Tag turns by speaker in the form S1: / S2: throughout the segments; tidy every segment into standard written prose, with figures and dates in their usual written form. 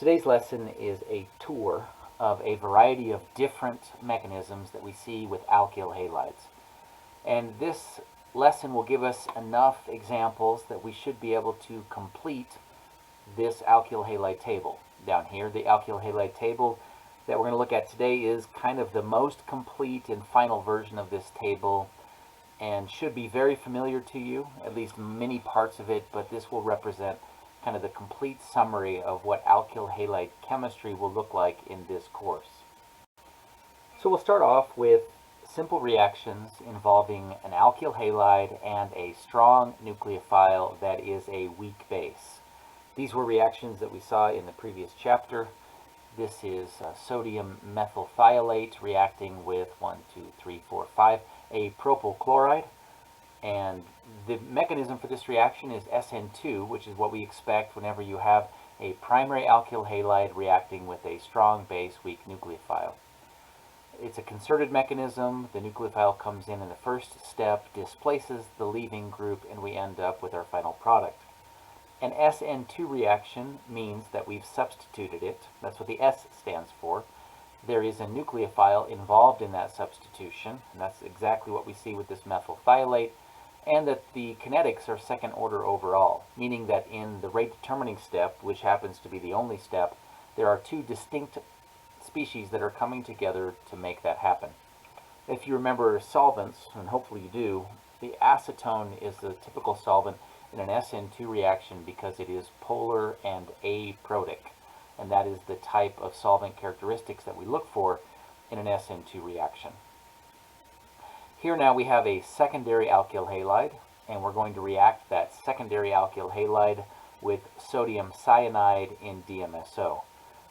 S1: Today's lesson is a tour of a variety of different mechanisms that we see with alkyl halides. And this lesson will give us enough examples that we should be able to complete this alkyl halide table. Down here, the alkyl halide table that we're going to look at today is kind of the most complete and final version of this table and should be very familiar to you, at least many parts of it, but this will represent kind of the complete summary of what alkyl halide chemistry will look like in this course. So we'll start off with simple reactions involving an alkyl halide and a strong nucleophile that is a weak base. These were reactions that we saw in the previous chapter. This is sodium methylthiolate reacting with a propyl chloride. And the mechanism for this reaction is SN2, which is what we expect whenever you have a primary alkyl halide reacting with a strong base weak nucleophile. It's a concerted mechanism. The nucleophile comes in the first step, displaces the leaving group, and we end up with our final product. An SN2 reaction means that we've substituted it. That's what the S stands for. There is a nucleophile involved in that substitution, and that's exactly what we see with this methylthiolate, and that the kinetics are second order overall, meaning that in the rate determining step, which happens to be the only step, there are two distinct species that are coming together to make that happen. If you remember solvents, and hopefully you do, the acetone is the typical solvent in an SN2 reaction because it is polar and aprotic, and that is the type of solvent characteristics that we look for in an SN2 reaction. Here now we have a secondary alkyl halide, and we're going to react that secondary alkyl halide with sodium cyanide in DMSO.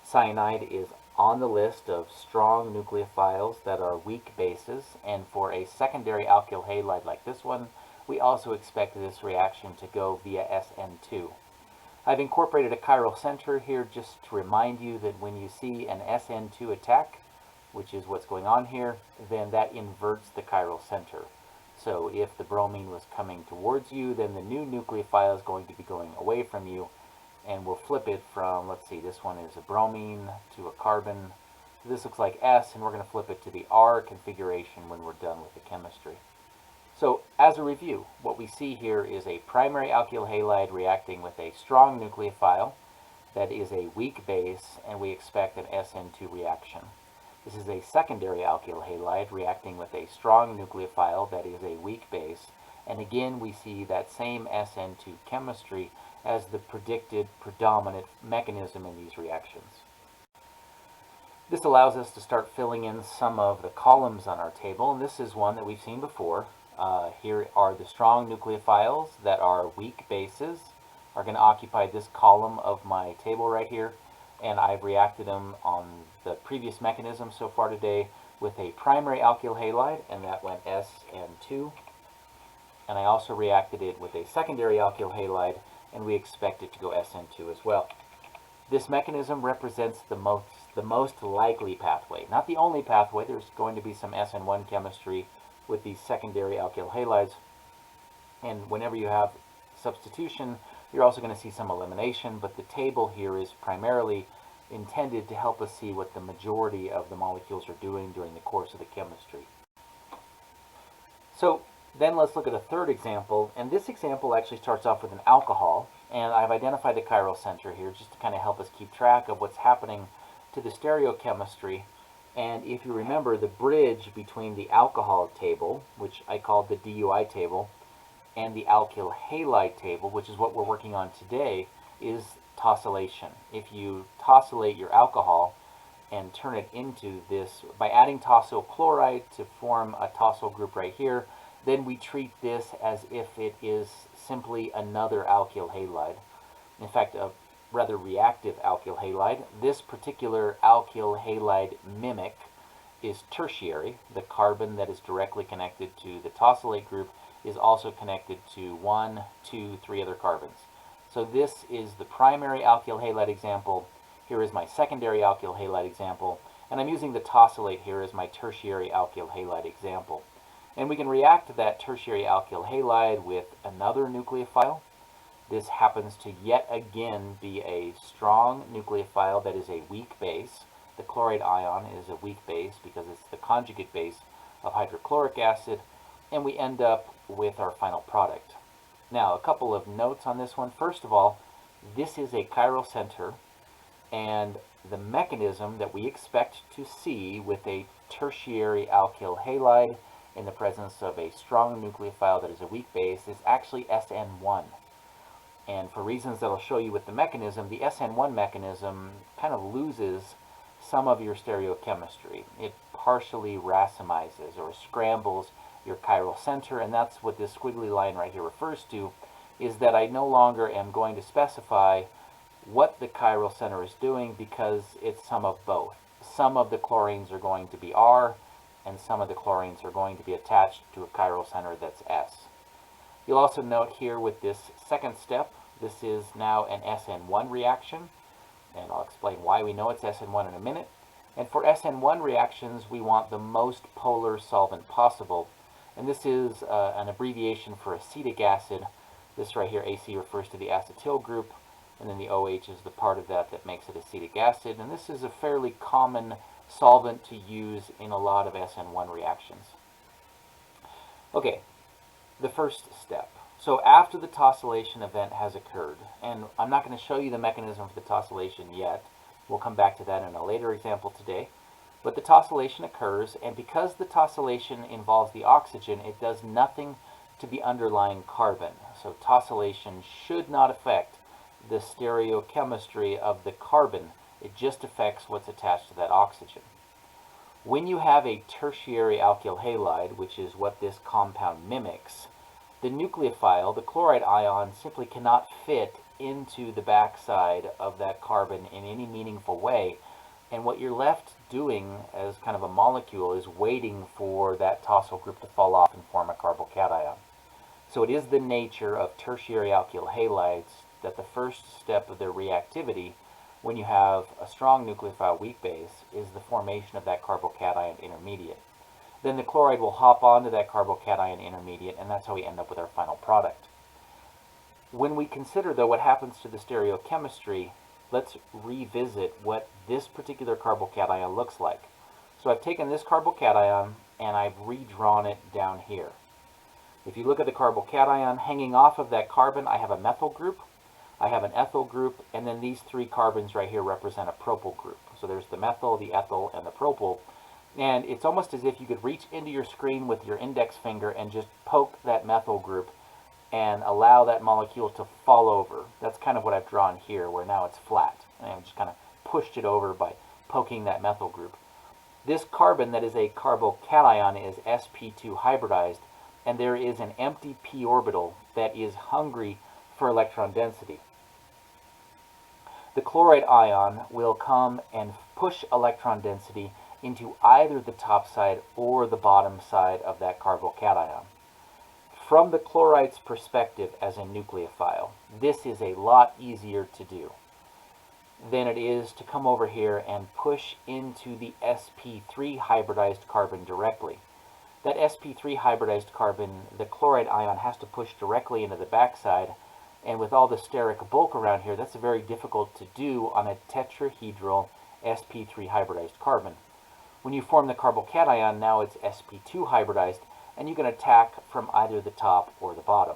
S1: Cyanide is on the list of strong nucleophiles that are weak bases, and for a secondary alkyl halide like this one, we also expect this reaction to go via SN2. I've incorporated a chiral center here just to remind you that when you see an SN2 attack, which is what's going on here, then that inverts the chiral center. So if the bromine was coming towards you, then the new nucleophile is going to be going away from you, and we'll flip it from, let's see, this one is a bromine to a carbon. This looks like S, and we're going to flip it to the R configuration when we're done with the chemistry. So as a review, what we see here is a primary alkyl halide reacting with a strong nucleophile that is a weak base, and we expect an SN2 reaction. This is a secondary alkyl halide reacting with a strong nucleophile that is a weak base, and again we see that same SN2 chemistry as the predicted predominant mechanism in these reactions. This allows us to start filling in some of the columns on our table, and this is one that we've seen before. Here are the strong nucleophiles that are weak bases, are going to occupy this column of my table right here, and I've reacted them on the previous mechanism so far today with a primary alkyl halide, and that went SN2, and I also reacted it with a secondary alkyl halide, and we expect it to go SN2 as well. This mechanism represents the most likely pathway, not the only pathway. There's going to be some SN1 chemistry with these secondary alkyl halides, and whenever you have substitution, you're also going to see some elimination, but the table here is primarily intended to help us see what the majority of the molecules are doing during the course of the chemistry. So then let's look at a third example, and this example actually starts off with an alcohol, and I've identified the chiral center here just to kind of help us keep track of what's happening to the stereochemistry. And if you remember, the bridge between the alcohol table, which I called the DUI table, and the alkyl halide table, which is what we're working on today, is tosylation. If you tosylate your alcohol and turn it into this, by adding tosyl chloride to form a tosyl group right here, then we treat this as if it is simply another alkyl halide. In fact, a rather reactive alkyl halide. This particular alkyl halide mimic is tertiary. The carbon that is directly connected to the tosylate group is also connected to 1, 2, 3 other carbons. So this is the primary alkyl halide example. Here is my secondary alkyl halide example, and I'm using the tosylate here as my tertiary alkyl halide example. And we can react that tertiary alkyl halide with another nucleophile. This happens to yet again be a strong nucleophile that is a weak base. The chloride ion is a weak base because it's the conjugate base of hydrochloric acid, and we end up with our final product. Now, a couple of notes on this one. First of all, this is a chiral center, and the mechanism that we expect to see with a tertiary alkyl halide in the presence of a strong nucleophile that is a weak base is actually SN1. And for reasons that I'll show you with the mechanism, the SN1 mechanism kind of loses some of your stereochemistry. It partially racemizes or scrambles your chiral center, and that's what this squiggly line right here refers to, is that I no longer am going to specify what the chiral center is doing because it's some of both. Some of the chlorines are going to be R, and some of the chlorines are going to be attached to a chiral center that's S. You'll also note here with this second step, this is now an SN1 reaction, and I'll explain why we know it's SN1 in a minute. And for SN1 reactions, we want the most polar solvent possible, and this is an abbreviation for acetic acid. This right here, AC, refers to the acetyl group, and then the OH is the part of that that makes it acetic acid, and this is a fairly common solvent to use in a lot of SN1 reactions. Okay, the first step. So after the tosylation event has occurred, and I'm not going to show you the mechanism for the tosylation yet, we'll come back to that in a later example today, but the tosylation occurs, and because the tosylation involves the oxygen, it does nothing to the underlying carbon. So tosylation should not affect the stereochemistry of the carbon. It just affects what's attached to that oxygen. When you have a tertiary alkyl halide, which is what this compound mimics, the nucleophile, the chloride ion, simply cannot fit into the backside of that carbon in any meaningful way. And what you're left doing as kind of a molecule is waiting for that tosyl group to fall off and form a carbocation. So it is the nature of tertiary alkyl halides that the first step of their reactivity, when you have a strong nucleophile weak base, is the formation of that carbocation intermediate. Then the chloride will hop onto that carbocation intermediate, and that's how we end up with our final product. When we consider, though, what happens to the stereochemistry, let's revisit what this particular carbocation looks like. So I've taken this carbocation and I've redrawn it down here. If you look at the carbocation hanging off of that carbon, I have a methyl group, I have an ethyl group, and then these three carbons right here represent a propyl group. So there's the methyl, the ethyl, and the propyl. And it's almost as if you could reach into your screen with your index finger and just poke that methyl group and allow that molecule to fall over. That's kind of what I've drawn here, where now it's flat. And I've just kind of pushed it over by poking that methyl group. This carbon that is a carbocation is sp2 hybridized, and there is an empty p orbital that is hungry for electron density. The chloride ion will come and push electron density into either the top side or the bottom side of that carbocation. From the chloride's perspective as a nucleophile, this is a lot easier to do than it is to come over here and push into the sp3 hybridized carbon directly. That sp3 hybridized carbon, the chloride ion has to push directly into the backside, and with all the steric bulk around here, that's very difficult to do on a tetrahedral sp3 hybridized carbon. When you form the carbocation, now it's sp2 hybridized, and you can attack from either the top or the bottom.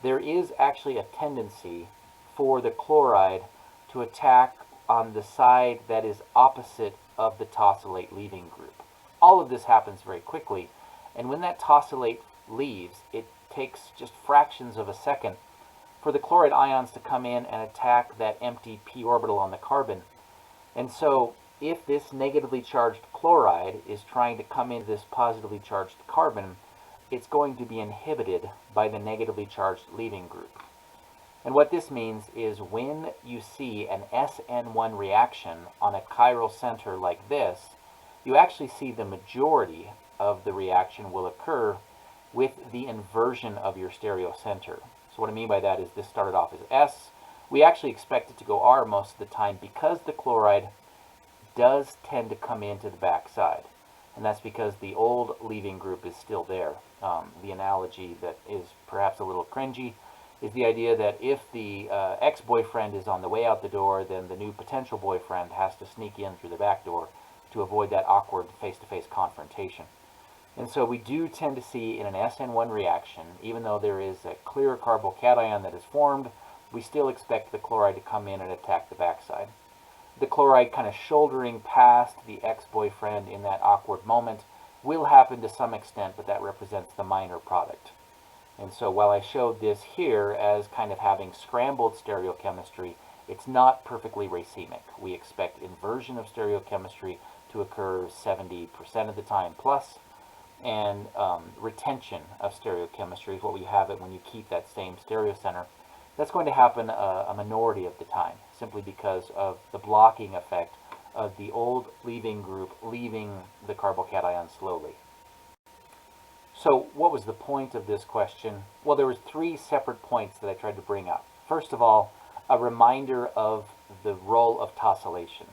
S1: There is actually a tendency for the chloride to attack on the side that is opposite of the tosylate leaving group. All of this happens very quickly, and when that tosylate leaves, it takes just fractions of a second for the chloride ions to come in and attack that empty p orbital on the carbon. And so if this negatively charged chloride is trying to come into this positively charged carbon, it's going to be inhibited by the negatively charged leaving group. And what this means is when you see an SN1 reaction on a chiral center like this, you actually see the majority of the reaction will occur with the inversion of your stereocenter. So what I mean by that is this started off as S. We actually expect it to go R most of the time because the chloride does tend to come into the backside. And that's because the old leaving group is still there. The analogy that is perhaps a little cringy is the idea that if the ex-boyfriend is on the way out the door, then the new potential boyfriend has to sneak in through the back door to avoid that awkward face-to-face confrontation. And so we do tend to see in an SN1 reaction, even though there is a clear carbocation that is formed, we still expect the chloride to come in and attack the backside. The chloride kind of shouldering past the ex-boyfriend in that awkward moment will happen to some extent, but that represents the minor product. And so while I showed this here as kind of having scrambled stereochemistry, it's not perfectly racemic. We expect inversion of stereochemistry to occur 70% of the time plus, and retention of stereochemistry is what we have it when you keep that same stereocenter. That's going to happen a minority of the time, simply because of the blocking effect of the old leaving group leaving the carbocation slowly. So what was the point of this question? Well, there was 3 separate points that I tried to bring up. First of all, a reminder of the role of tosylation.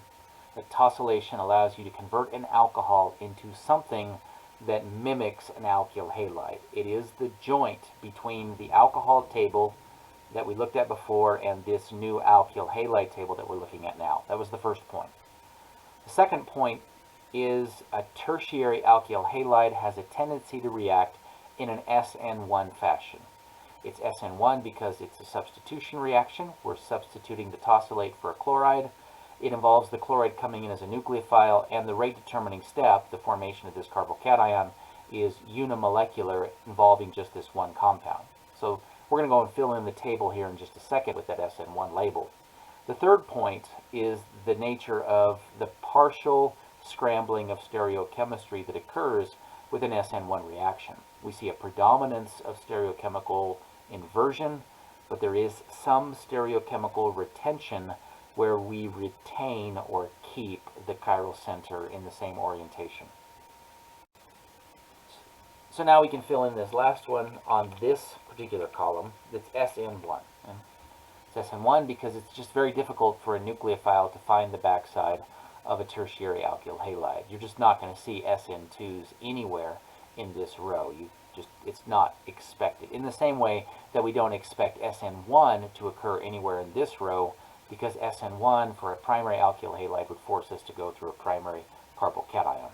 S1: That tosylation allows you to convert an alcohol into something that mimics an alkyl halide. It is the joint between the alcohol table that we looked at before and this new alkyl halide table that we're looking at now. That was the first point. The second point is a tertiary alkyl halide has a tendency to react in an SN1 fashion. It's SN1 because it's a substitution reaction. We're substituting the tosylate for a chloride. It involves the chloride coming in as a nucleophile, and the rate determining step, the formation of this carbocation, is unimolecular, involving just this one compound. So we're going to go and fill in the table here in just a second with that SN1 label. The third point is the nature of the partial scrambling of stereochemistry that occurs with an SN1 reaction. We see a predominance of stereochemical inversion, but there is some stereochemical retention where we retain or keep the chiral center in the same orientation. So now we can fill in this last one on this particular column that's SN1. It's SN1 because it's just very difficult for a nucleophile to find the backside of a tertiary alkyl halide. You're just not going to see SN2s anywhere in this row. It's not expected. In the same way that we don't expect SN1 to occur anywhere in this row, because SN1 for a primary alkyl halide would force us to go through a primary carbocation.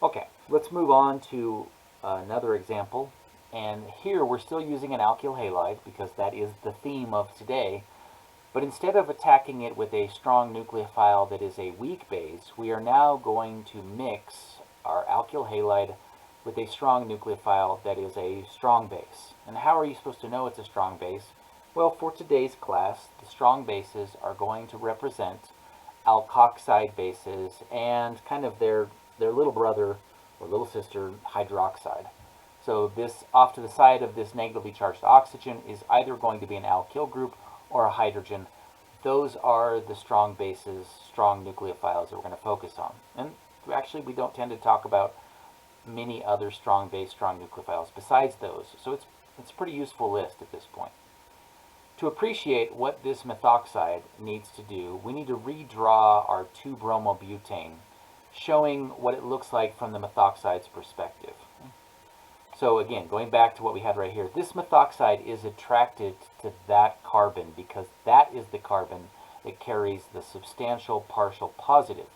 S1: Okay, let's move on to another example. And here we're still using an alkyl halide because that is the theme of today. But instead of attacking it with a strong nucleophile that is a weak base, we are now going to mix our alkyl halide with a strong nucleophile that is a strong base. And how are you supposed to know it's a strong base? Well, for today's class, the strong bases are going to represent alkoxide bases and kind of their little brother or little sister, hydroxide. So this off to the side of this negatively charged oxygen is either going to be an alkyl group or a hydrogen. Those are the strong bases, strong nucleophiles that we're going to focus on. And actually, we don't tend to talk about many other strong base, strong nucleophiles besides those. So it's a pretty useful list at this point. To appreciate what this methoxide needs to do, we need to redraw our 2-bromobutane, showing what it looks like from the methoxide's perspective. So again, going back to what we had right here, this methoxide is attracted to that carbon because that is the carbon that carries the substantial partial positive.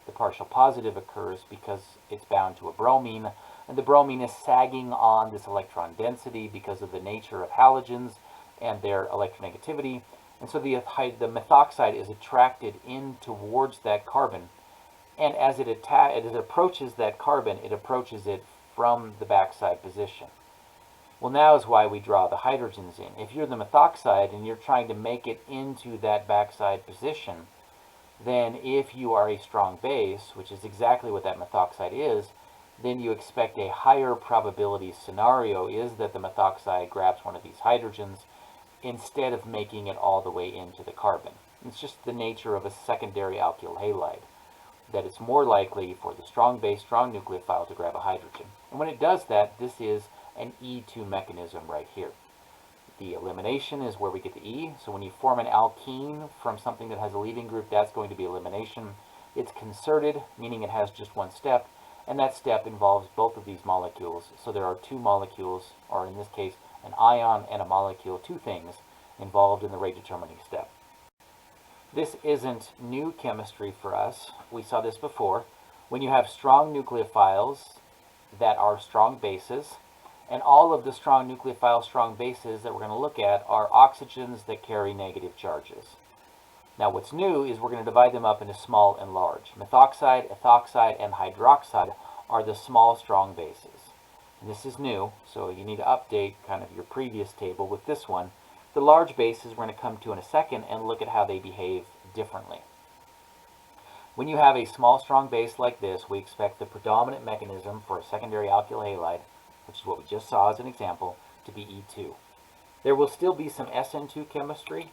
S1: The partial positive occurs because it's bound to a bromine, and the bromine is sagging on this electron density because of the nature of halogens and their electronegativity. And so the methoxide is attracted in towards that carbon, and as it approaches that carbon, it approaches it from the backside position. Well, now is why we draw the hydrogens in. If you're the methoxide and you're trying to make it into that backside position, then if you are a strong base, which is exactly what that methoxide is, then you expect a higher probability scenario is that the methoxide grabs one of these hydrogens instead of making it all the way into the carbon. It's just the nature of a secondary alkyl halide, that it's more likely for the strong base, strong nucleophile to grab a hydrogen. And when it does that, this is an E2 mechanism right here. The elimination is where we get the E. So when you form an alkene from something that has a leaving group, that's going to be elimination. It's concerted, meaning it has just one step. and that step involves both of these molecules. So there are two molecules, or in this case, an ion and a molecule, two things involved in the rate determining step. This isn't new chemistry for us. We saw this before. When you have strong nucleophiles that are strong bases, and all of the strong nucleophile strong bases that we're going to look at are oxygens that carry negative charges. Now what's new is we're going to divide them up into small and large. Methoxide, ethoxide, and hydroxide are the small strong bases. And this is new, so you need to update kind of your previous table with this one. The large bases we're going to come to in a second and look at how they behave differently. When you have a small strong base like this, we expect the predominant mechanism for a secondary alkyl halide, which is what we just saw as an example, to be E2. There will still be some SN2 chemistry,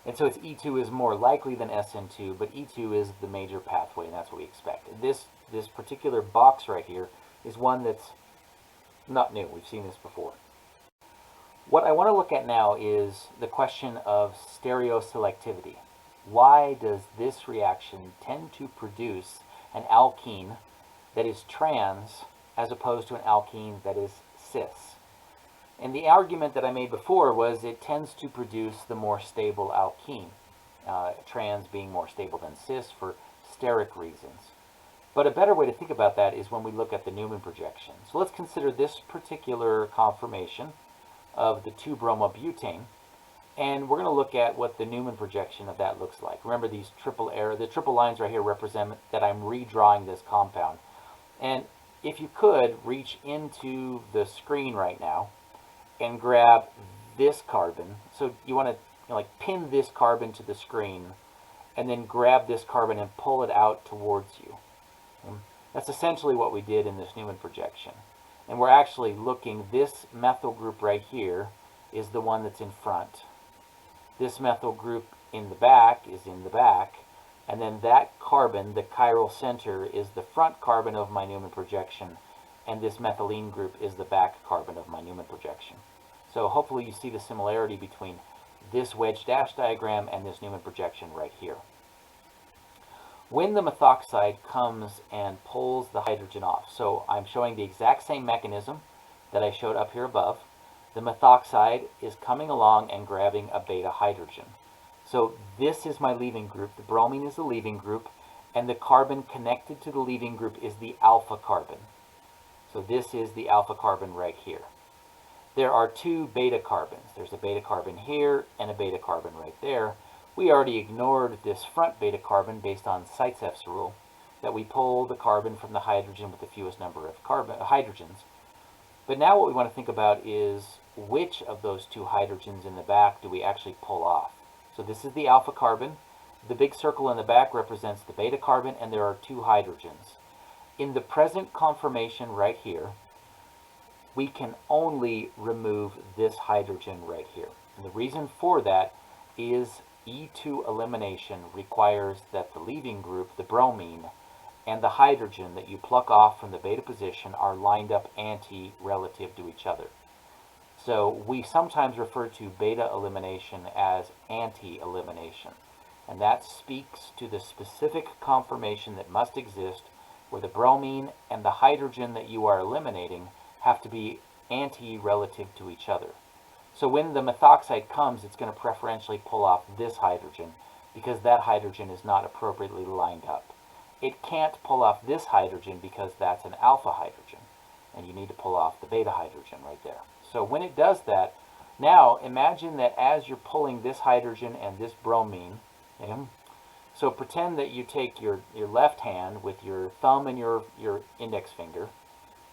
S1: and so it's E2 is more likely than SN2, but E2 is the major pathway, and that's what we expect. This particular box right here is one that's not new. We've seen this before. What I want to look at now is the question of stereoselectivity. Why does this reaction tend to produce an alkene that is trans as opposed to an alkene that is cis? And the argument that I made before was it tends to produce the more stable alkene, trans being more stable than cis for steric reasons. But a better way to think about that is when we look at the Newman projection. So let's consider this particular conformation of the 2-bromobutane, and we're going to look at what the Newman projection of that looks like. Remember these the triple lines right here represent that I'm redrawing this compound. And if you could reach into the screen right now and grab this carbon, so you want to like pin this carbon to the screen and then grab this carbon and pull it out towards you. That's essentially what we did in this Newman projection. And we're actually looking, this methyl group right here is the one that's in front. This methyl group in the back is in the back. And then that carbon, the chiral center, is the front carbon of my Newman projection. And this methylene group is the back carbon of my Newman projection. So hopefully you see the similarity between this wedge dash diagram and this Newman projection right here. When the methoxide comes and pulls the hydrogen off, so I'm showing the exact same mechanism that I showed up here above. The methoxide is coming along and grabbing a beta hydrogen. So this is my leaving group. The bromine is the leaving group, and the carbon connected to the leaving group is the alpha carbon. So this is the alpha carbon right here. There are two beta carbons. There's a beta carbon here and a beta carbon right there. We already ignored this front beta carbon based on Seitzeff's rule, that we pull the carbon from the hydrogen with the fewest number of hydrogens. But now what we want to think about is which of those two hydrogens in the back do we actually pull off. So this is the alpha carbon. The big circle in the back represents the beta carbon, and there are two hydrogens. In the present conformation right here, we can only remove this hydrogen right here. And the reason for that is E2 elimination requires that the leaving group, the bromine, and the hydrogen that you pluck off from the beta position are lined up anti-relative to each other. So we sometimes refer to beta elimination as anti-elimination. And that speaks to the specific conformation that must exist where the bromine and the hydrogen that you are eliminating have to be anti-relative to each other. So when the methoxide comes, it's going to preferentially pull off this hydrogen because that hydrogen is not appropriately lined up. It can't pull off this hydrogen because that's an alpha hydrogen, and you need to pull off the beta hydrogen right there. So when it does that, now imagine that as you're pulling this hydrogen and this bromine, so pretend that you take your left hand with your thumb and your index finger,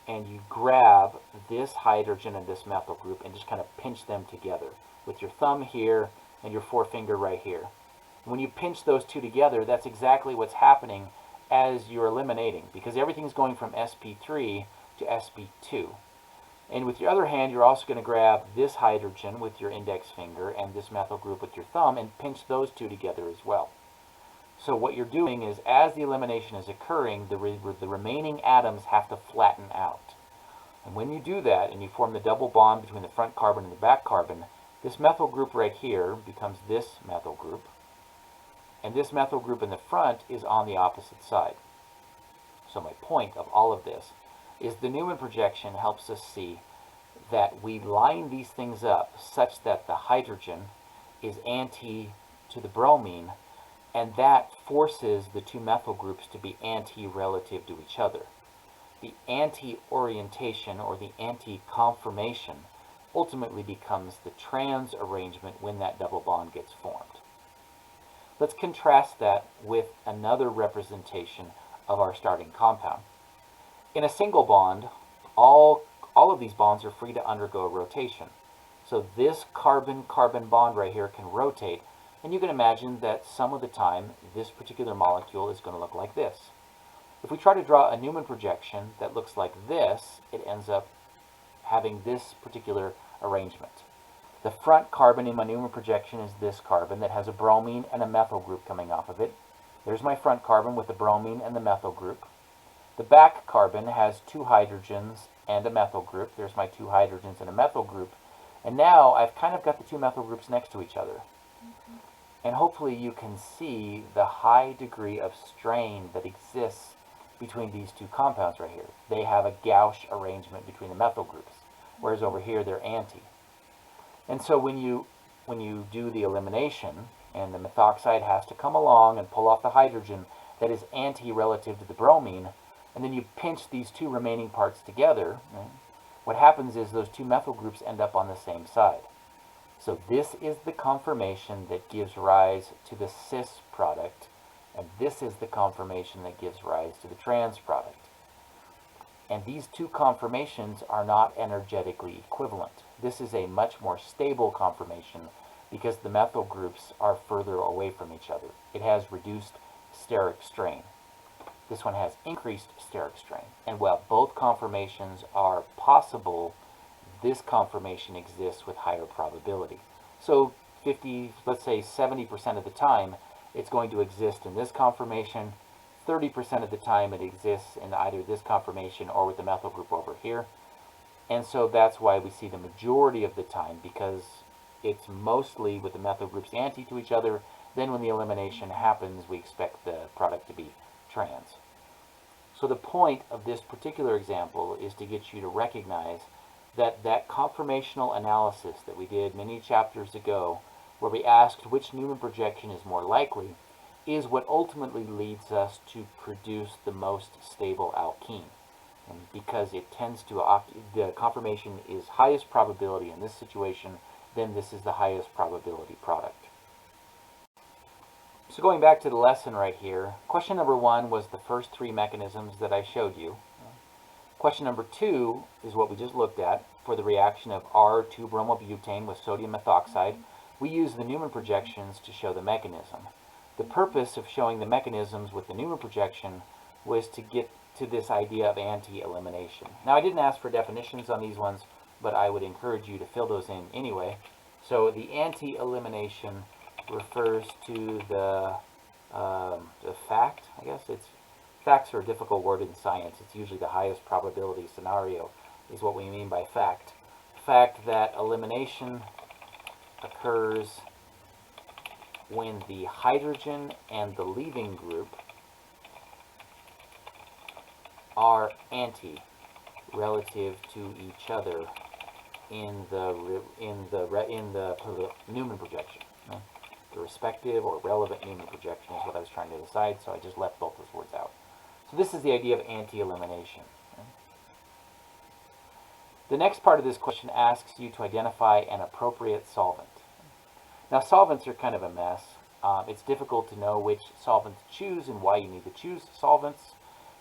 S1: and you grab this hydrogen and this methyl group and just kind of pinch them together with your thumb here and your forefinger right here. When you pinch those two together, that's exactly what's happening as you're eliminating, because everything's going from sp3 to sp2. And with your other hand, you're also going to grab this hydrogen with your index finger and this methyl group with your thumb and pinch those two together as well. So what you're doing is, as the elimination is occurring, the remaining atoms have to flatten out. And when you do that, and you form the double bond between the front carbon and the back carbon, this methyl group right here becomes this methyl group. and this methyl group in the front is on the opposite side. So my point of all of this is the Newman projection helps us see that we line these things up such that the hydrogen is anti to the bromine, and that forces the two methyl groups to be anti-relative to each other. The anti-orientation or the anti-conformation ultimately becomes the trans arrangement when that double bond gets formed. Let's contrast that with another representation of our starting compound. In a single bond, all of these bonds are free to undergo rotation. So this carbon-carbon bond right here can rotate, and you can imagine that some of the time this particular molecule is going to look like this. If we try to draw a Newman projection that looks like this, it ends up having this particular arrangement. The front carbon in my Newman projection is this carbon that has a bromine and a methyl group coming off of it. There's my front carbon with the bromine and the methyl group. The back carbon has two hydrogens and a methyl group. There's my two hydrogens and a methyl group. And now I've kind of got the two methyl groups next to each other. And hopefully you can see the high degree of strain that exists between these two compounds right here. They have a gauche arrangement between the methyl groups, whereas over here they're anti. And so when you do the elimination, and the methoxide has to come along and pull off the hydrogen that is anti relative to the bromine, and then you pinch these two remaining parts together, right? What happens is those two methyl groups end up on the same side. So this is the conformation that gives rise to the cis product, and this is the conformation that gives rise to the trans product. And these two conformations are not energetically equivalent. This is a much more stable conformation because the methyl groups are further away from each other. It has reduced steric strain. This one has increased steric strain. And while both conformations are possible, this conformation exists with higher probability. So 50, let's say 70% of the time, it's going to exist in this conformation. 30% of the time it exists in either this conformation or with the methyl group over here. And so that's why we see the majority of the time, because it's mostly with the methyl groups anti to each other. Then when the elimination happens, we expect the product to be trans. So the point of this particular example is to get you to recognize that that conformational analysis that we did many chapters ago, where we asked which Newman projection is more likely, is what ultimately leads us to produce the most stable alkene. And because it tends to, the conformation is highest probability in this situation, then this is the highest probability product. So going back to the lesson right here, question number 1 was the first 3 mechanisms that I showed you. Question number 2 is what we just looked at for the reaction of R2-bromobutane with sodium methoxide. We use the Newman projections to show the mechanism. The purpose of showing the mechanisms with the Newman projection was to get to this idea of anti-elimination. Now, I didn't ask for definitions on these ones, but I would encourage you to fill those in anyway. So the anti-elimination refers to the fact, I guess. Facts are a difficult word in science. It's usually the highest probability scenario is what we mean by fact. The fact that elimination occurs when the hydrogen and the leaving group are anti relative to each other in the Newman projection. The respective or relevant Newman projection is what I was trying to decide, so I just left both those words out. So this is the idea of anti-elimination. The next part of this question asks you to identify an appropriate solvent. Now, solvents are kind of a mess. It's difficult to know which solvent to choose and why you need to choose solvents.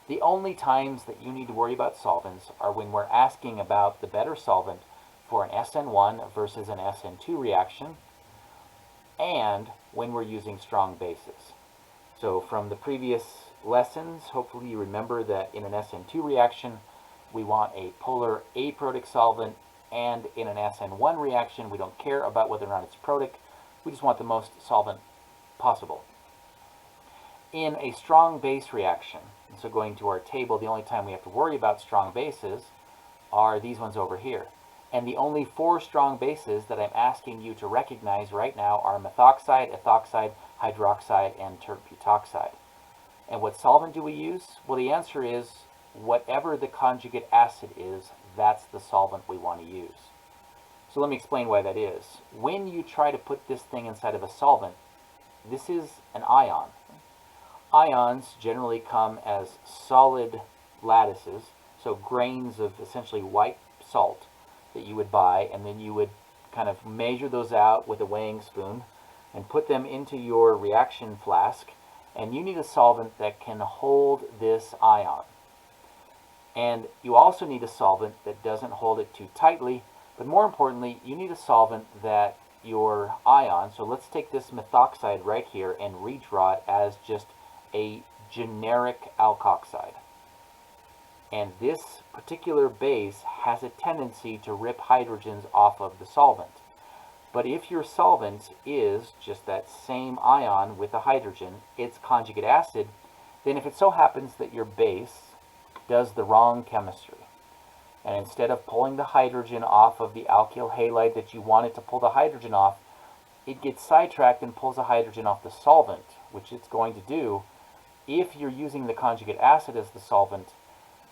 S1: The only times that you need to worry about solvents are when we're asking about the better solvent for an SN1 versus an SN2 reaction, and when we're using strong bases. So from the previous lessons, hopefully you remember that in an SN2 reaction, we want a polar aprotic solvent, and in an SN1 reaction, we don't care about whether or not it's protic. We just want the most solvent possible. In a strong base reaction, and so going to our table, the only time we have to worry about strong bases are these ones over here. And the only 4 strong bases that I'm asking you to recognize right now are methoxide, ethoxide, hydroxide, and tert-butoxide. And what solvent do we use? Well, the answer is whatever the conjugate acid is, that's the solvent we want to use. So let me explain why that is. When you try to put this thing inside of a solvent, this is an ion. Ions generally come as solid lattices, so grains of essentially white salt that you would buy, and then you would kind of measure those out with a weighing spoon and put them into your reaction flask, and you need a solvent that can hold this ion. And you also need a solvent that doesn't hold it too tightly, but more importantly, you need a solvent that your ion, so let's take this methoxide right here and redraw it as just a generic alkoxide. And this particular base has a tendency to rip hydrogens off of the solvent. But if your solvent is just that same ion with a hydrogen, its conjugate acid, then if it so happens that your base does the wrong chemistry, and instead of pulling the hydrogen off of the alkyl halide that you want it to pull the hydrogen off, it gets sidetracked and pulls the hydrogen off the solvent, which it's going to do. If you're using the conjugate acid as the solvent,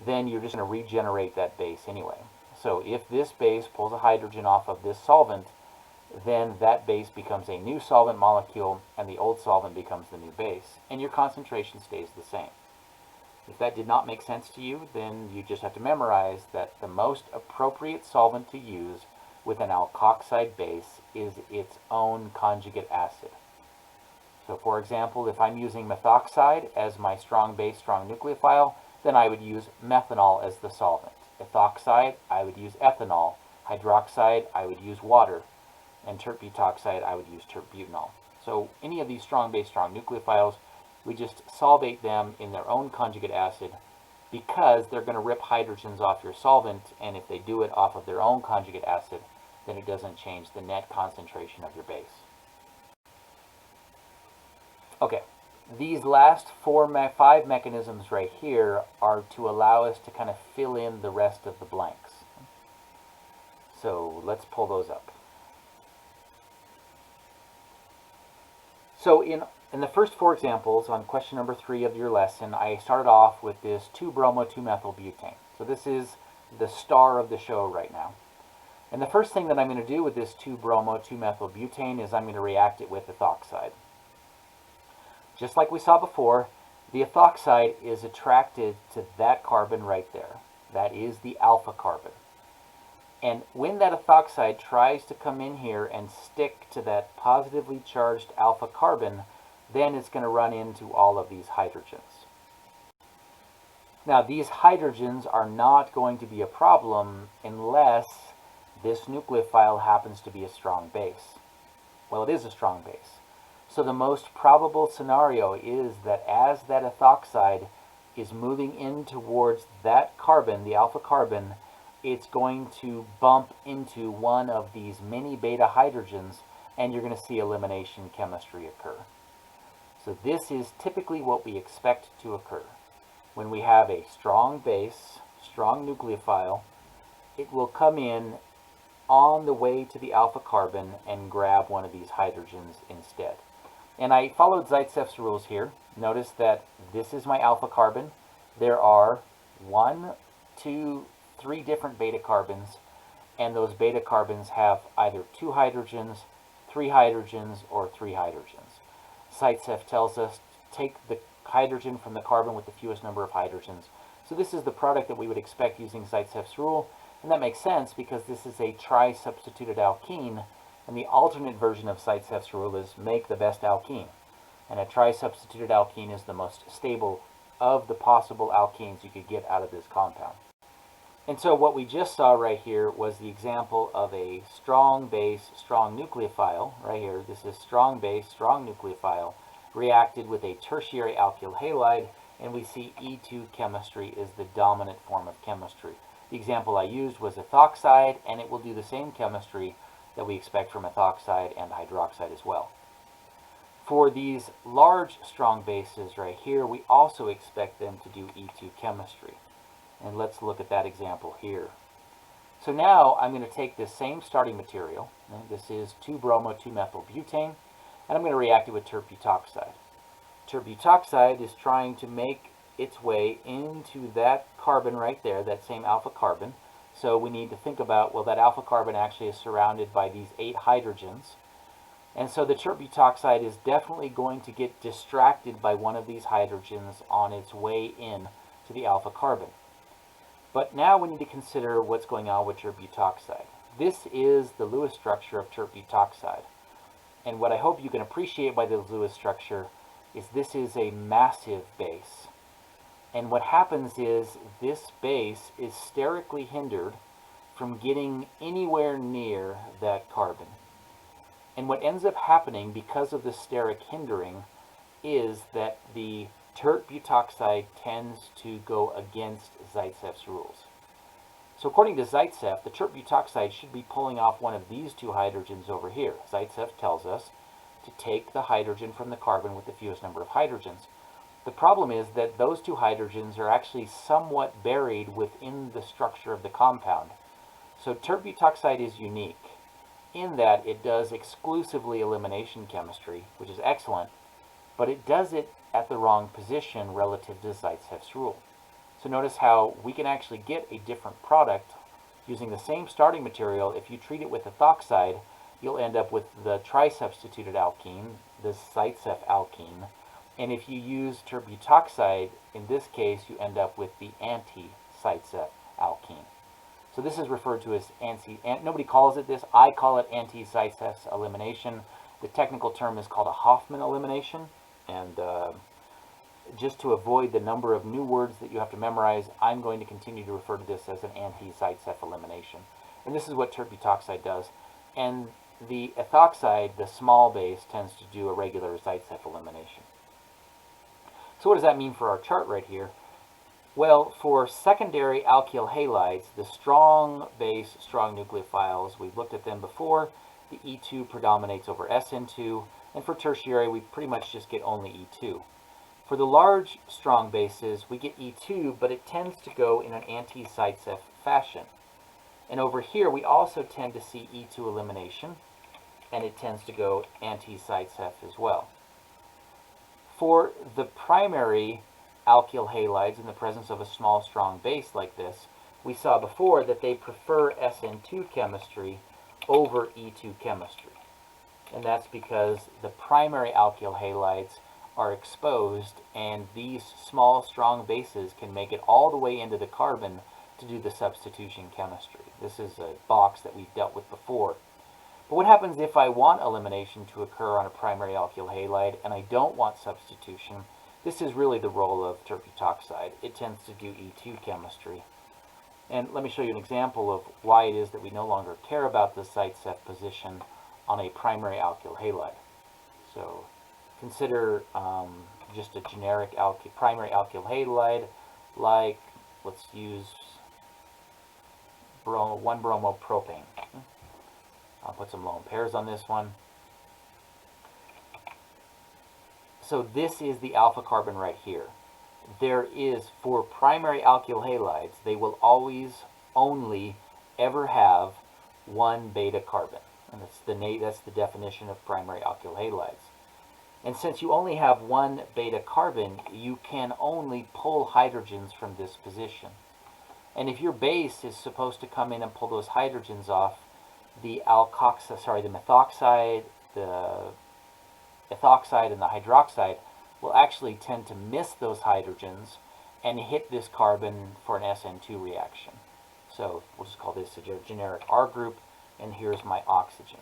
S1: then you're just going to regenerate that base anyway. So if this base pulls a hydrogen off of this solvent, then that base becomes a new solvent molecule, and the old solvent becomes the new base, and your concentration stays the same. If that did not make sense to you, then you just have to memorize that the most appropriate solvent to use with an alkoxide base is its own conjugate acid. So for example, if I'm using methoxide as my strong base, strong nucleophile, then I would use methanol as the solvent. Ethoxide, I would use ethanol. Hydroxide, I would use water. And tert-butoxide, I would use tert-butanol. So any of these strong base, strong nucleophiles, we just solvate them in their own conjugate acid because they're going to rip hydrogens off your solvent, and if they do it off of their own conjugate acid, then it doesn't change the net concentration of your base. Okay, these last 5 mechanisms right here are to allow us to kind of fill in the rest of the blanks. So let's pull those up. So in the first 4 examples, on question number 3 of your lesson, I started off with this 2-bromo-2-methylbutane. So this is the star of the show right now. And the first thing that I'm going to do with this 2-bromo-2-methylbutane is I'm going to react it with ethoxide. Just like we saw before, the ethoxide is attracted to that carbon right there. That is the alpha carbon. And when that ethoxide tries to come in here and stick to that positively charged alpha carbon, then it's going to run into all of these hydrogens. Now, these hydrogens are not going to be a problem unless this nucleophile happens to be a strong base. Well, it is a strong base. So the most probable scenario is that as that ethoxide is moving in towards that carbon, the alpha carbon, it's going to bump into one of these many beta hydrogens, and you're going to see elimination chemistry occur. So this is typically what we expect to occur. When we have a strong base, strong nucleophile, it will come in on the way to the alpha carbon and grab one of these hydrogens instead. And I followed Zaitsev's rules here. Notice that this is my alpha carbon. There are 1, 2, 3 different beta carbons, and those beta carbons have either 2 hydrogens, 3 hydrogens, or 3 hydrogens. Zaitsev tells us take the hydrogen from the carbon with the fewest number of hydrogens. So this is the product that we would expect using Zaitsev's rule, and that makes sense because this is a tri-substituted alkene, and the alternate version of Zaitsev's rule is make the best alkene. And a tri-substituted alkene is the most stable of the possible alkenes you could get out of this compound. And so what we just saw right here was the example of a strong base, strong nucleophile. Right here, this is strong base, strong nucleophile, reacted with a tertiary alkyl halide, and we see E2 chemistry is the dominant form of chemistry. The example I used was ethoxide, and it will do the same chemistry that we expect from ethoxide and hydroxide as well. For these large strong bases right here, we also expect them to do E2 chemistry. And let's look at that example here. So now I'm going to take this same starting material, and this is 2-bromo-2-methylbutane, and I'm going to react it with tert-butoxide. Tert-butoxide is trying to make its way into that carbon right there, that same alpha carbon. So we need to think about, well, that alpha carbon actually is surrounded by these 8 hydrogens. And so the tert-butoxide is definitely going to get distracted by one of these hydrogens on its way in to the alpha carbon. But now we need to consider what's going on with tert-butoxide. This is the Lewis structure of tert-butoxide. And what I hope you can appreciate by the Lewis structure is this is a massive base. And what happens is this base is sterically hindered from getting anywhere near that carbon. And what ends up happening because of the steric hindering is that the tert-butoxide tends to go against Zaitsev's rules. So according to Zaitsev, the tert-butoxide should be pulling off one of these 2 hydrogens over here. Zaitsev tells us to take the hydrogen from the carbon with the fewest number of hydrogens. The problem is that those 2 hydrogens are actually somewhat buried within the structure of the compound. So tert-butoxide is unique in that it does exclusively elimination chemistry, which is excellent, but it does it at the wrong position relative to Zaitsev's rule. So notice how we can actually get a different product using the same starting material. If you treat it with ethoxide, you'll end up with the tri-substituted alkene, the Zaitsev alkene. And if you use tert-butoxide, in this case, you end up with the anti-Zaitsev alkene. So this is referred to as nobody calls it this. I call it anti-Zaitsev elimination. The technical term is called a Hoffman elimination. And just to avoid the number of new words that you have to memorize, I'm going to continue to refer to this as an anti-Zaitsev elimination. And this is what tert-butoxide does. And the ethoxide, the small base, tends to do a regular Zaitsev elimination. So what does that mean for our chart right here? Well, for secondary alkyl halides, the strong base, strong nucleophiles, we've looked at them before. The E2 predominates over SN2. And for tertiary, we pretty much just get only E2. For the large, strong bases, we get E2, but it tends to go in an anti-Zaitsev fashion. And over here, we also tend to see E2 elimination, and it tends to go anti-Zaitsev as well. For the primary alkyl halides in the presence of a small, strong base like this, we saw before that they prefer SN2 chemistry over E2 chemistry. And that's because the primary alkyl halides are exposed, and these small, strong bases can make it all the way into the carbon to do the substitution chemistry. This is a box that we've dealt with before. But what happens if I want elimination to occur on a primary alkyl halide and I don't want substitution? This is really the role of tert-butoxide. It tends to do E2 chemistry. And let me show you an example of why it is that we no longer care about the Zaitsev position on a primary alkyl halide. So consider just a generic primary alkyl halide, like, let's use 1-bromopropane. I'll put some lone pairs on this one. So this is the alpha carbon right here. There is, for primary alkyl halides, they will always only ever have 1 beta carbon. And that's the definition of primary alkyl halides. And since you only have 1 beta carbon, you can only pull hydrogens from this position. And if your base is supposed to come in and pull those hydrogens off, the methoxide, the ethoxide, and the hydroxide will actually tend to miss those hydrogens and hit this carbon for an SN2 reaction. So we'll just call this a generic R group, and here's my oxygen.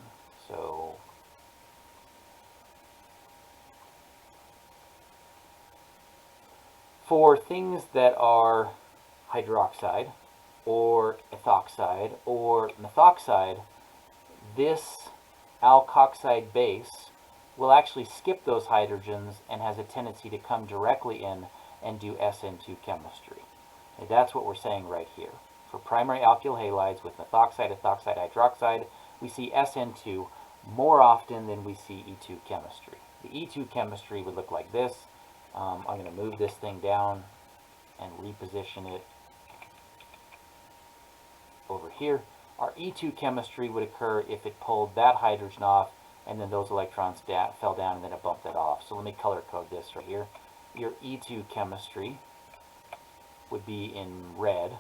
S1: So for things that are hydroxide or ethoxide or methoxide, this alkoxide base will actually skip those hydrogens and has a tendency to come directly in and do SN2 chemistry. And that's what we're saying right here. For primary alkyl halides with methoxide, ethoxide, hydroxide, we see SN2 more often than we see E2 chemistry. The E2 chemistry would look like this. I'm going to move this thing down and reposition it over here. Our E2 chemistry would occur if it pulled that hydrogen off, and then those electrons fell down, and then it bumped that off. So let me color code this right here. Your E2 chemistry would be in red,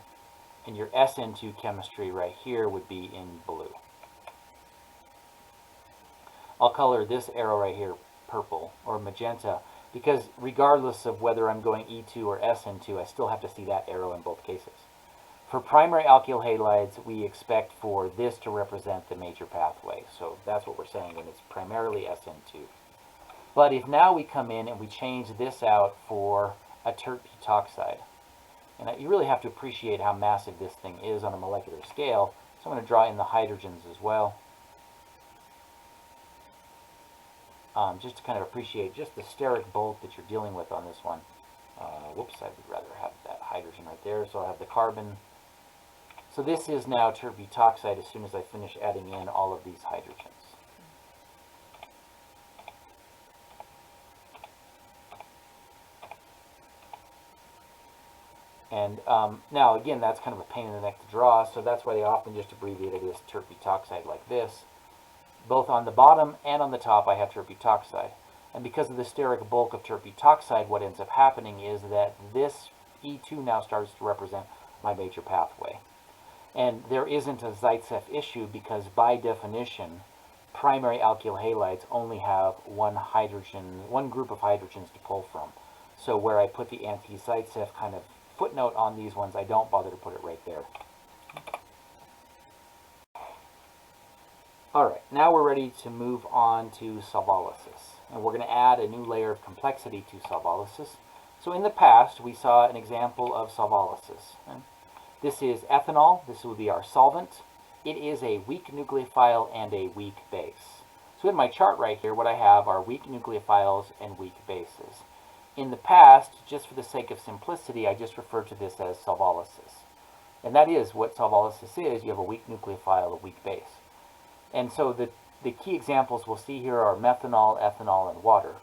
S1: and your SN2 chemistry right here would be in blue. I'll color this arrow right here purple or magenta, because regardless of whether I'm going E2 or SN2, I still have to see that arrow in both cases. For primary alkyl halides, we expect for this to represent the major pathway. So that's what we're saying, and it's primarily SN2. But if now we come in and we change this out for a tert butoxide, and you really have to appreciate how massive this thing is on a molecular scale, so I'm going to draw in the hydrogens as well. Just to kind of appreciate just the steric bulk that you're dealing with on this one. Whoops, I would rather have that hydrogen right there, so I have the carbon. So this is now tert butoxide as soon as I finish adding in all of these hydrogens. And now again, that's kind of a pain in the neck to draw, so that's why they often just abbreviate it as tert butoxide like this. Both on the bottom and on the top I have tert butoxide. And because of the steric bulk of tert butoxide, what ends up happening is that this E2 now starts to represent my major pathway. And there isn't a Zaitsev issue because by definition, primary alkyl halides only have one group of hydrogens to pull from. So where I put the anti-Zaitsev kind of footnote on these ones, I don't bother to put it right there. Alright, now we're ready to move on to solvolysis. And we're going to add a new layer of complexity to solvolysis. So in the past, we saw an example of solvolysis. This is ethanol. This would be our solvent. It is a weak nucleophile and a weak base. So in my chart right here, what I have are weak nucleophiles and weak bases. In the past, just for the sake of simplicity, I just referred to this as solvolysis. And that is what solvolysis is. You have a weak nucleophile, a weak base. And so the key examples we'll see here are methanol, ethanol, and water.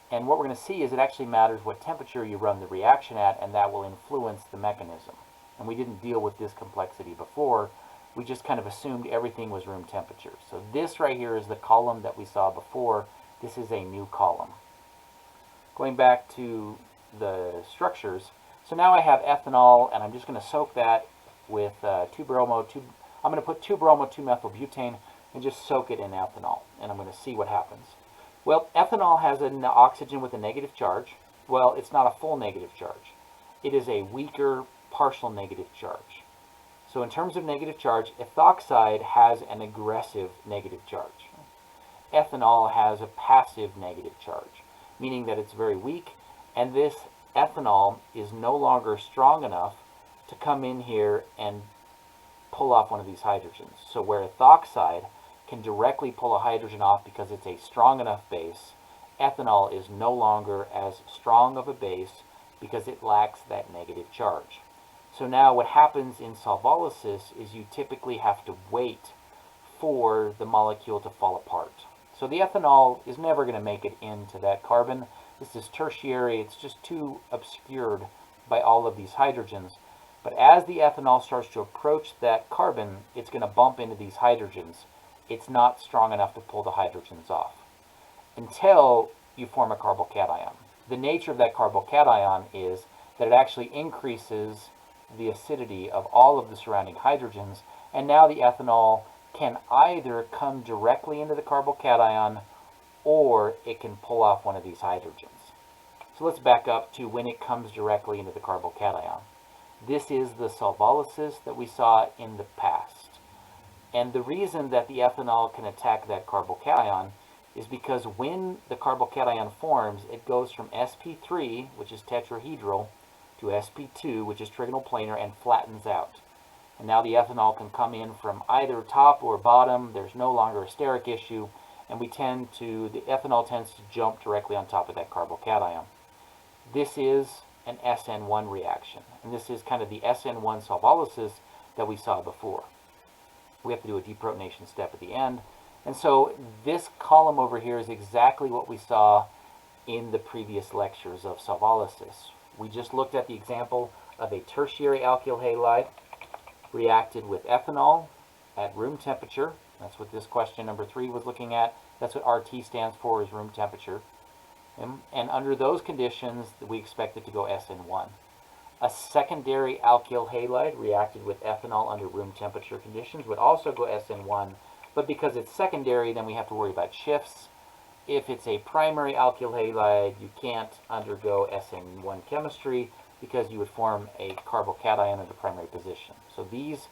S1: And what we're going to see is it actually matters what temperature you run the reaction at, and that will influence the mechanism. And we didn't deal with this complexity before. We just kind of assumed everything was room temperature. So this right here is the column that we saw before. This is a new column. Going back to the structures, so now I have ethanol, and I'm just going to soak that with I'm going to put 2-bromo-2-methylbutane and just soak it in ethanol, and I'm going to see what happens. Well, ethanol has an oxygen with a negative charge. Well, it's not a full negative charge. It is a weaker partial negative charge. So in terms of negative charge, ethoxide has an aggressive negative charge. Ethanol has a passive negative charge, meaning that it's very weak, and this ethanol is no longer strong enough to come in here and pull off one of these hydrogens. So where ethoxide can directly pull a hydrogen off because it's a strong enough base, ethanol is no longer as strong of a base because it lacks that negative charge. So now what happens in solvolysis is you typically have to wait for the molecule to fall apart. So the ethanol is never going to make it into that carbon. This is tertiary. It's just too obscured by all of these hydrogens. But as the ethanol starts to approach that carbon, it's going to bump into these hydrogens. It's not strong enough to pull the hydrogens off until you form a carbocation. The nature of that carbocation is that it actually increases the acidity of all of the surrounding hydrogens, and now the ethanol can either come directly into the carbocation or it can pull off one of these hydrogens. So let's back up to when it comes directly into the carbocation. This is the solvolysis that we saw in the past. And the reason that the ethanol can attack that carbocation is because when the carbocation forms, it goes from sp3, which is tetrahedral, to sp2, which is trigonal planar, and flattens out. And now the ethanol can come in from either top or bottom. There's no longer a steric issue, and the ethanol tends to jump directly on top of that carbocation. This is an SN1 reaction, and this is kind of the SN1 solvolysis that we saw before. We have to do a deprotonation step at the end. And so this column over here is exactly what we saw in the previous lectures of solvolysis. We just looked at the example of a tertiary alkyl halide reacted with ethanol, at room temperature. That's what this question number 3 was looking at. That's what RT stands for, is room temperature. And under those conditions, we expect it to go SN1. A secondary alkyl halide reacted with ethanol under room temperature conditions would also go SN1, but because it's secondary, then we have to worry about shifts. If it's a primary alkyl halide, you can't undergo SN1 chemistry because you would form a carbocation at the primary position. So these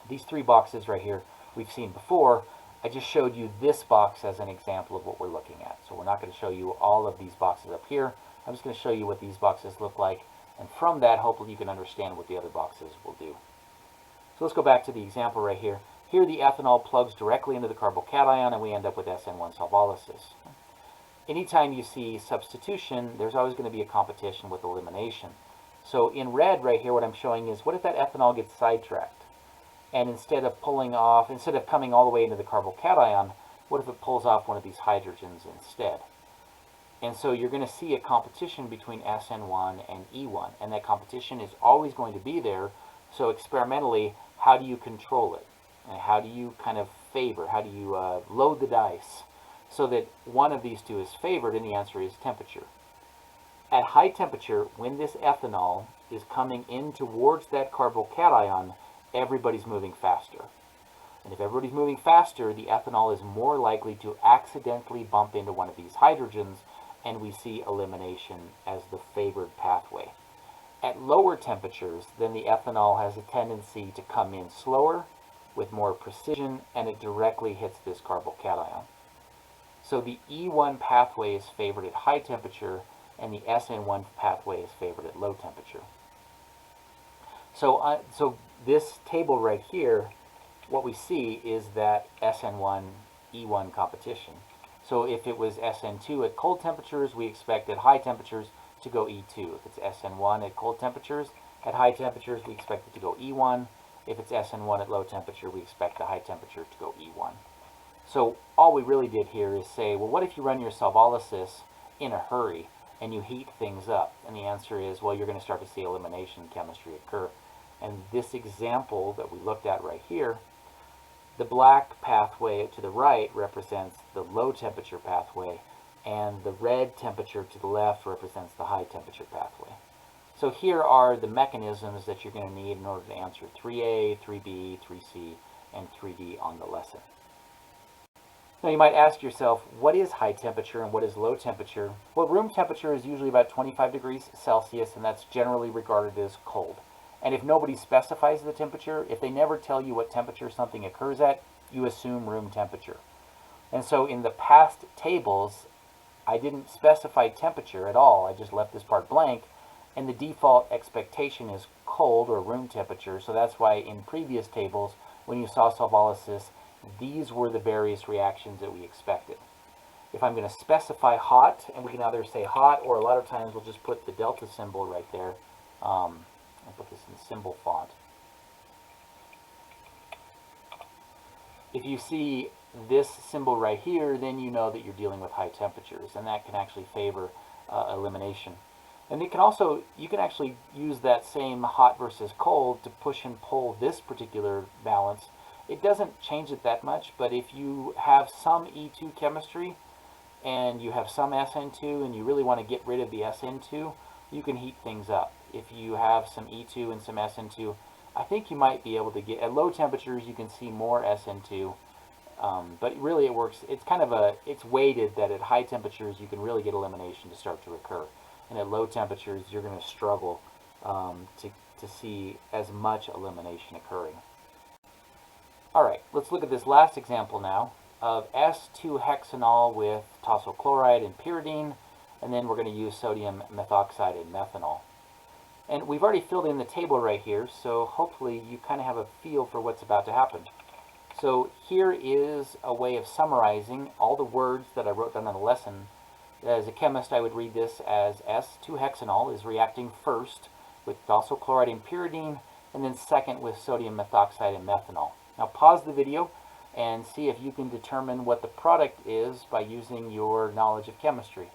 S1: 3 boxes right here we've seen before. I just showed you this box as an example of what we're looking at. So we're not going to show you all of these boxes up here. I'm just going to show you what these boxes look like, and from that, hopefully you can understand what the other boxes will do. So let's go back to the example right here. Here the ethanol plugs directly into the carbocation, and we end up with SN1 solvolysis. Anytime you see substitution, there's always going to be a competition with elimination. So in red right here, what I'm showing is, what if that ethanol gets sidetracked? And instead of coming all the way into the carbocation, what if it pulls off one of these hydrogens instead? And so you're going to see a competition between SN1 and E1, and that competition is always going to be there. So experimentally, how do you control it? And how do you kind of favor? How do you load the dice so that one of these two is favored? And the answer is temperature. At high temperature, when this ethanol is coming in towards that carbocation, everybody's moving faster. And if everybody's moving faster, the ethanol is more likely to accidentally bump into one of these hydrogens, and we see elimination as the favored pathway. At lower temperatures, then the ethanol has a tendency to come in slower, with more precision, and it directly hits this carbocation. So the E1 pathway is favored at high temperature, and the SN1 pathway is favored at low temperature. So this table right here, what we see is that SN1, E1 competition. So if it was SN2 at cold temperatures, we expect at high temperatures to go E2. If it's SN1 at cold temperatures, at high temperatures, we expect it to go E1. If it's SN1 at low temperature, we expect the high temperature to go E1. So all we really did here is say, well, what if you run your solvolysis in a hurry and you heat things up? And the answer is, well, you're going to start to see elimination chemistry occur. And this example that we looked at right here, the black pathway to the right represents the low temperature pathway, and the red temperature to the left represents the high temperature pathway. So here are the mechanisms that you're going to need in order to answer 3A, 3B, 3C, and 3D on the lesson. Now you might ask yourself, what is high temperature and what is low temperature? Well, room temperature is usually about 25 degrees Celsius, and that's generally regarded as cold. And if nobody specifies the temperature, if they never tell you what temperature something occurs at, you assume room temperature. And so in the past tables, I didn't specify temperature at all. I just left this part blank, and the default expectation is cold or room temperature. So that's why in previous tables, when you saw solvolysis, these were the various reactions that we expected. If I'm going to specify hot, and we can either say hot, or a lot of times we'll just put the delta symbol right there. I'll put this in symbol font. If you see this symbol right here, then you know that you're dealing with high temperatures, and that can actually favor elimination. And you can actually use that same hot versus cold to push and pull this particular balance. It doesn't change it that much, but if you have some E2 chemistry and you have some SN2 and you really want to get rid of the SN2, you can heat things up. If you have some E2 and some SN2, I think you might be able to get, at low temperatures you can see more SN2, but really it works, it's weighted that at high temperatures you can really get elimination to start to occur. And at low temperatures you're going to struggle to see as much elimination occurring. Alright, let's look at this last example now of S2-hexanol with tosyl chloride and pyridine, and then we're going to use sodium methoxide and methanol. And we've already filled in the table right here, so hopefully you kind of have a feel for what's about to happen. So here is a way of summarizing all the words that I wrote down in the lesson. As a chemist, I would read this as S2-hexanol is reacting first with tosyl chloride and pyridine, and then second with sodium methoxide and methanol. Now pause the video and see if you can determine what the product is by using your knowledge of chemistry.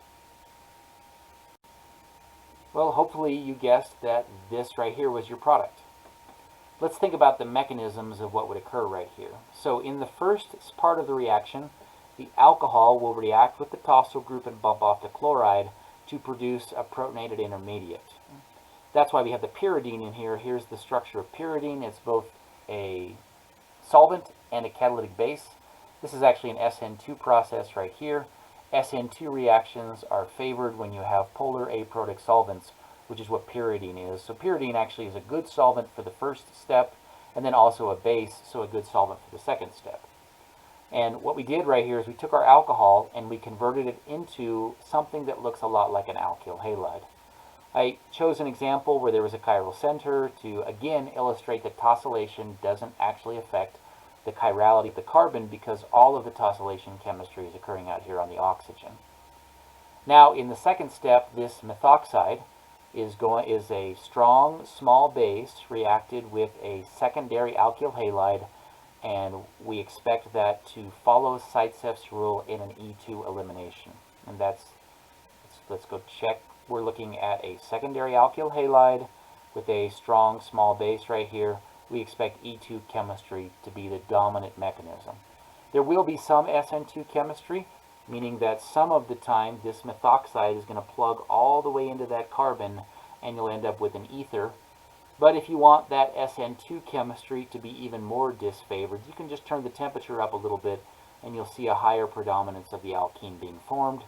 S1: Well, hopefully you guessed that this right here was your product. let's think about the mechanisms of what would occur right here. So in the first part of the reaction, the alcohol will react with the tosyl group and bump off the chloride to produce a protonated intermediate. That's why we have the pyridine in here. Here's the structure of pyridine. It's both a solvent and a catalytic base. This is actually an SN2 process right here. SN2 reactions are favored when you have polar aprotic solvents, which is what pyridine is. So pyridine actually is a good solvent for the first step, and then also a base, so a good solvent for the second step. And what we did right here is we took our alcohol and we converted it into something that looks a lot like an alkyl halide. I chose an example where there was a chiral center to, again, illustrate that tosylation doesn't actually affect the chirality of the carbon because all of the tosylation chemistry is occurring out here on the oxygen. Now, in the second step, this methoxide is a strong, small base reacted with a secondary alkyl halide, and we expect that to follow Seitzeff's rule in an E2 elimination. And let's go check. We're looking at a secondary alkyl halide with a strong small base right here. We expect E2 chemistry to be the dominant mechanism. There will be some SN2 chemistry, meaning that some of the time this methoxide is going to plug all the way into that carbon and you'll end up with an ether. But if you want that SN2 chemistry to be even more disfavored, you can just turn the temperature up a little bit and you'll see a higher predominance of the alkene being formed.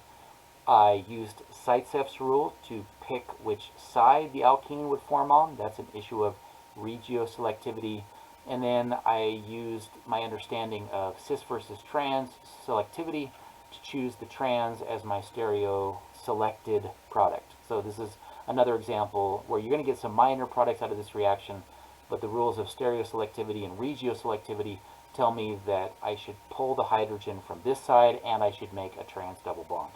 S1: I used Seitzeff's rule to pick which side the alkene would form on. That's an issue of regioselectivity. And then I used my understanding of cis versus trans selectivity to choose the trans as my stereo-selected product. So this is another example where you're going to get some minor products out of this reaction, but the rules of stereoselectivity and regioselectivity tell me that I should pull the hydrogen from this side and I should make a trans double bond.